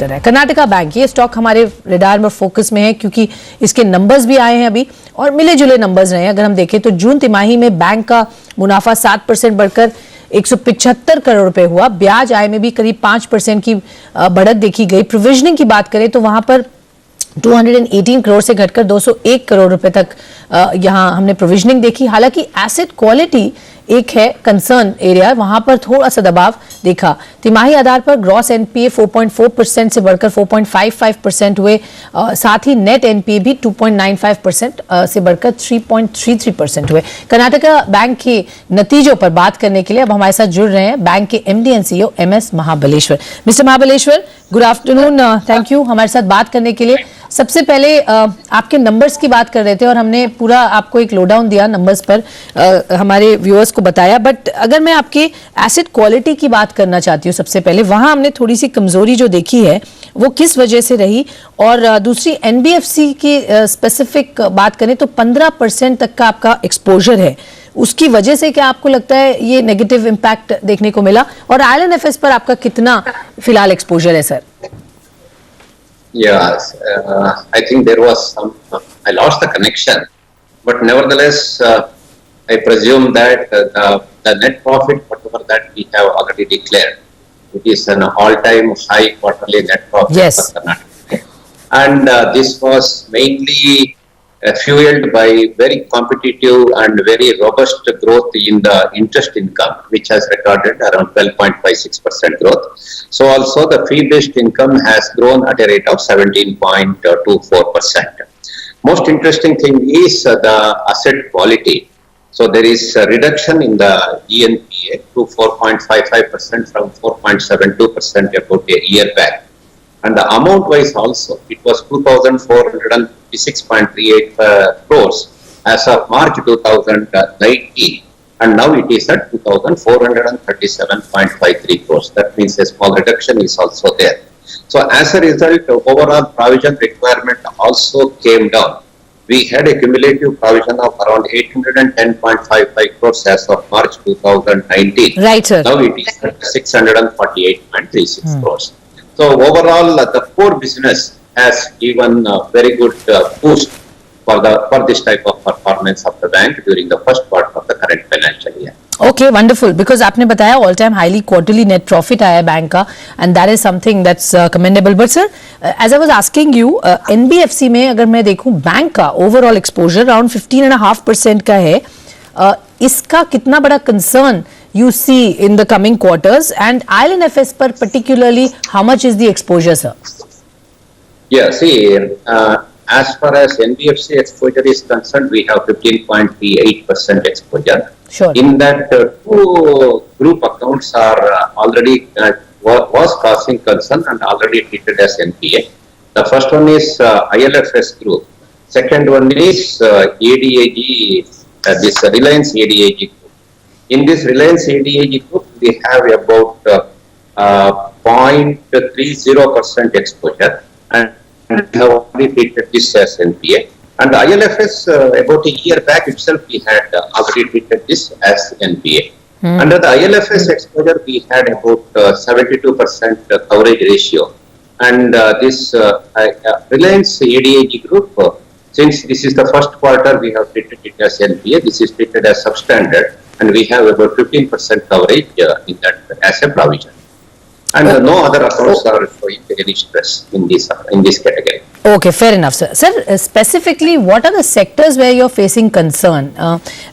कर रहा है। कर्नाटका बैंक, ये स्टॉक हमारे रेडार में फोकस में है क्योंकि इसके नंबर्स भी आए हैं अभी और मिले जुले नंबर्स रहे हैं। अगर हम देखें तो जून तिमाही में बैंक का मुनाफा 7% बढ़कर 175 करोड़ रुपए हुआ। ब्याज आय में भी करीब 5% की बढ़त देखी गई। प्रोविजनिंग की बात करें तो वहां पर 218 करोड़ से घटकर 201 करोड़ रुपए तक यहां हमने प्रोविजनिंग देखी। हालांकि एसेट क्वालिटी एक है कंसर्न एरिया, वहां पर थोड़ा सा दबाव देखा। तिमाही आधार पर ग्रॉस एनपीए 4.4% से बढ़कर 4.55% हुए। साथ ही नेट एनपीए भी 2.95% से बढ़कर 3.33% हुए। कर्नाटका बैंक के नतीजों पर बात करने के लिए अब हमारे साथ जुड़ रहे हैं बैंक के MD and CEO MS Mahabaleshwar. Mister Mahabaleshwar, good afternoon, thank you हमारे साथ बात करने के लिए। सबसे पहले आपके नंबर्स की बात कर रहे थे और हमने पूरा आपको एक लोडाउन दिया नंबर्स पर, हमारे व्यूअर्स को बताया। बट अगर मैं आपके एसेट क्वालिटी की बात करना चाहती हूँ, सबसे पहले वहां हमने थोड़ी सी कमजोरी जो देखी है वो किस वजह से रही, और दूसरी एनबीएफसी की स्पेसिफिक बात करें तो 15% तक का आपका एक्सपोजर है, उसकी वजह से क्या आपको लगता है ये नेगेटिव इंपैक्ट देखने को मिला, और आईएलएनएफएस पर आपका कितना फिलहाल एक्सपोजर है sir? Yes, I think there was some, I lost the connection, but nevertheless, I presume that the net profit, whatever that we have already declared, it is an all-time high quarterly net profit yes. for Karnataka. And this was mainly fueled by very competitive and very robust growth in the interest income, which has recorded around 12.56% growth. So also the fee-based income has grown at a rate of 17.24%. Most interesting thing is the asset quality. So there is a reduction in the ENPA to 4.55% from 4.72% about a year back. And the amount wise also, it was 2,456.38 crores as of March 2019, and now it is at 2,437.53 crores. That means a small reduction is also there. So as a result, overall provision requirement also came down. We had a cumulative provision of around 810.55 crores as of March 2019. Right, sir. Now it is at 648.36 crores. So overall, the core business has given a very good boost for this type of performance of the bank during the first quarter of the current financial year. Okay, wonderful. Because आपने बताया all time highly quarterly net profit आया bank का, and that is something that's commendable. But sir, as I was asking you, NBFC में अगर मैं देखूं bank का overall exposure around 15.5% का है, इसका कितना बड़ा concern you see in the coming quarters, and ILNFS per particularly, how much is the exposure, sir? Yeah, see, as far as NBFC exposure is concerned, we have 15.38% exposure. Sure. In that, two group accounts are already was causing concern and already treated as NPA. The first one is ILFS group. Second one is ADAG, this Reliance ADAG group. In this Reliance ADAG group, we have about 0.30% exposure, and have already treated this as NPA. And the ILFS, about a year back itself, we had already treated this as NPA. Under the ILFS exposure, we had about 72% coverage ratio. And this Reliance ADAG group, since this is the first quarter, we have treated it as NPA. This is treated as substandard, and we have about 15% coverage in that as a provision. And no other accounts are showing any stress in this category. Okay, fair enough, sir. Sir, specifically, what are the sectors where you are facing concern?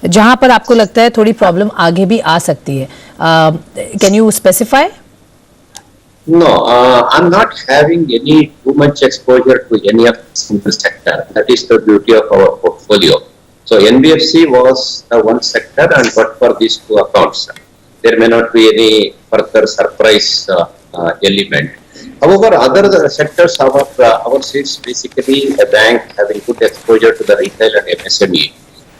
जहां पर आपको लगता है थोड़ी problem आगे भी आ सकती है? Can you specify? No, I'm not having any too much exposure to any of the single sector. That is the beauty of our portfolio. So NBFC was the one sector, and but for these two accounts, there may not be any further surprise element. However, other sectors, ours is basically a bank having good exposure to the retail and MSME.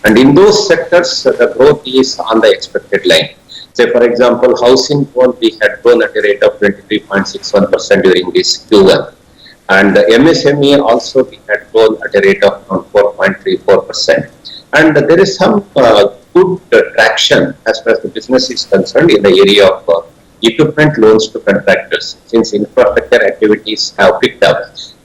And in those sectors, the growth is on the expected line. Say, for example, housing loan, we had grown at a rate of 23.61% during this Q1. And the MSME also, we had grown at a rate of around 4.34%. And there is some good traction as far as the business is concerned in the area of equipment loans to contractors. Since infrastructure activities have picked up,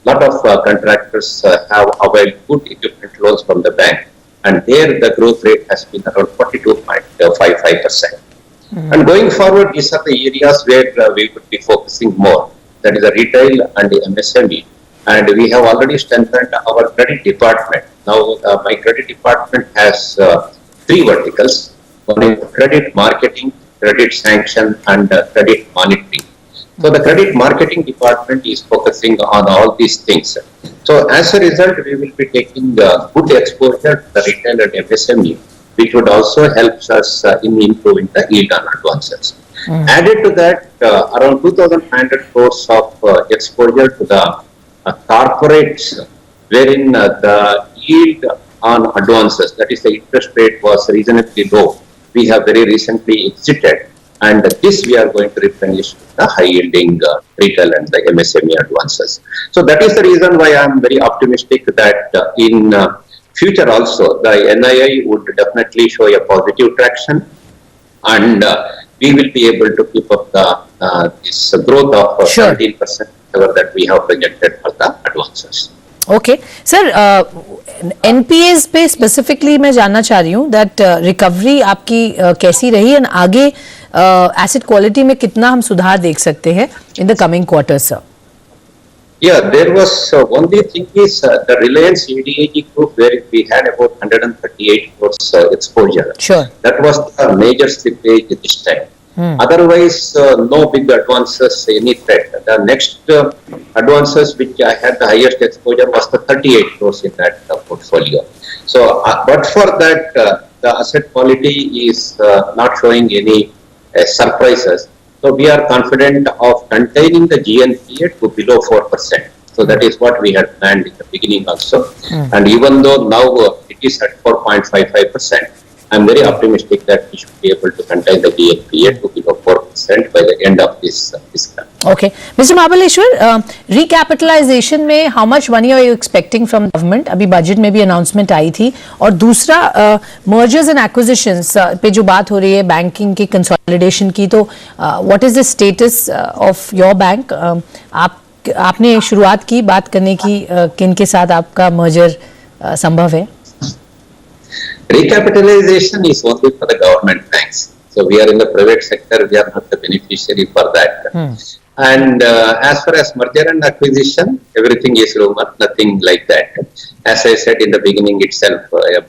lot of contractors have availed good equipment loans from the bank, and there the growth rate has been around 42.55%. And going forward, these are the areas where we would be focusing more. That is the retail and the MSME. And we have already strengthened our credit department. Now, my credit department has three verticals. One is credit marketing, credit sanction, and credit monitoring. So the credit marketing department is focusing on all these things. So as a result, we will be taking good exposure to the retail and MSME, which would also help us in improving the yield on advances. Added to that, around 2,500 crores of exposure to the corporates, wherein the yield on advances, that is the interest rate, was reasonably low. We have very recently exited, and this we are going to replenish the high yielding retail and the MSME advances. So that is the reason why I am very optimistic that in future also the NII would definitely show a positive traction, and we will be able to keep up the this growth of 17% that we have projected for the advances. Okay sir, NPS पे specifically मैं जानना चाह रही हूँ that recovery आपकी कैसी रही and आगे एसेट क्वालिटी में कितना हम सुधार देख सकते हैं in the coming quarters sir? Yeah, there was only thing is the Reliance ADAG group where we had about 138 crores exposure. Sure. That was the major slippage this time. Otherwise, no big advances, any threat. The next advances which I had the highest exposure was the 38 crores in that portfolio. So, but for that, the asset quality is not showing any surprises. So we are confident of containing the GNPA to below 4%. So that is what we had planned in the beginning also. And even though now it is at 4.55%, I am very optimistic that we should be able to contain the GNPA to below 4% by the end of this fiscal. Okay. Mr. Mahabaleshwar, recapitalization में how much money are you expecting from government? अभी budget में भी announcement आई थी, और दूसरा mergers and acquisitions पे जो बात हो रही है banking की consolidation की, तो what is the status of your bank? आपने शुरुआत की बात करने की, किन के साथ आपका merger संभव है? Recapitalization is only for the government banks. So we are in the private sector, we are not the beneficiary for that. And as far as merger and acquisition, everything is rumor, nothing like that. As I said in the beginning itself,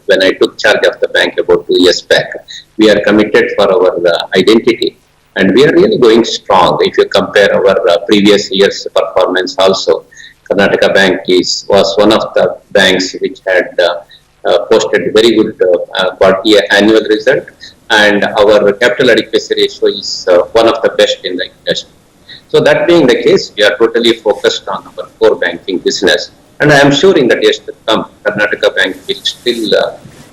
when I took charge of the bank about 2 years back, we are committed for our identity, and we are really going strong. If you compare our previous year's performance also, Karnataka Bank was one of the banks which had posted very good annual result, and our capital adequacy ratio is one of the best in the industry. So that being the case, we are totally focused on our core banking business, and I am sure in the days to come, Karnataka Bank will still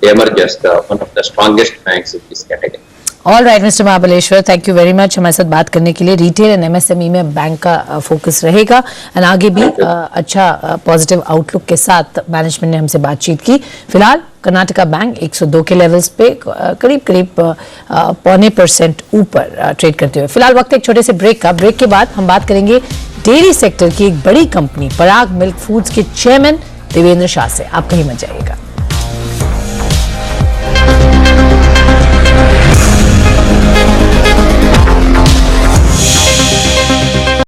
emerge as one of the strongest banks in this category. All right mister Mahabaleshwar, thank you very much हमारे साथ बात करने के लिए. Retail and MSME में bank का focus रहेगा and आगे भी अच्छा पॉजिटिव आउटलुक के साथ मैनेजमेंट ने हमसे बातचीत की. फिलहाल कर्नाटका बैंक 102 के लेवल्स पे करीब 0.25% ऊपर ट्रेड करते हुए. फिलहाल वक्त एक छोटे से ब्रेक का. ब्रेक के बाद हम बात करेंगे डेयरी सेक्टर की एक बड़ी कंपनी पराग मिल्क फूड्स के चेयरमैन देवेंद्र शाह से. आप कहीं मत जाइएगा.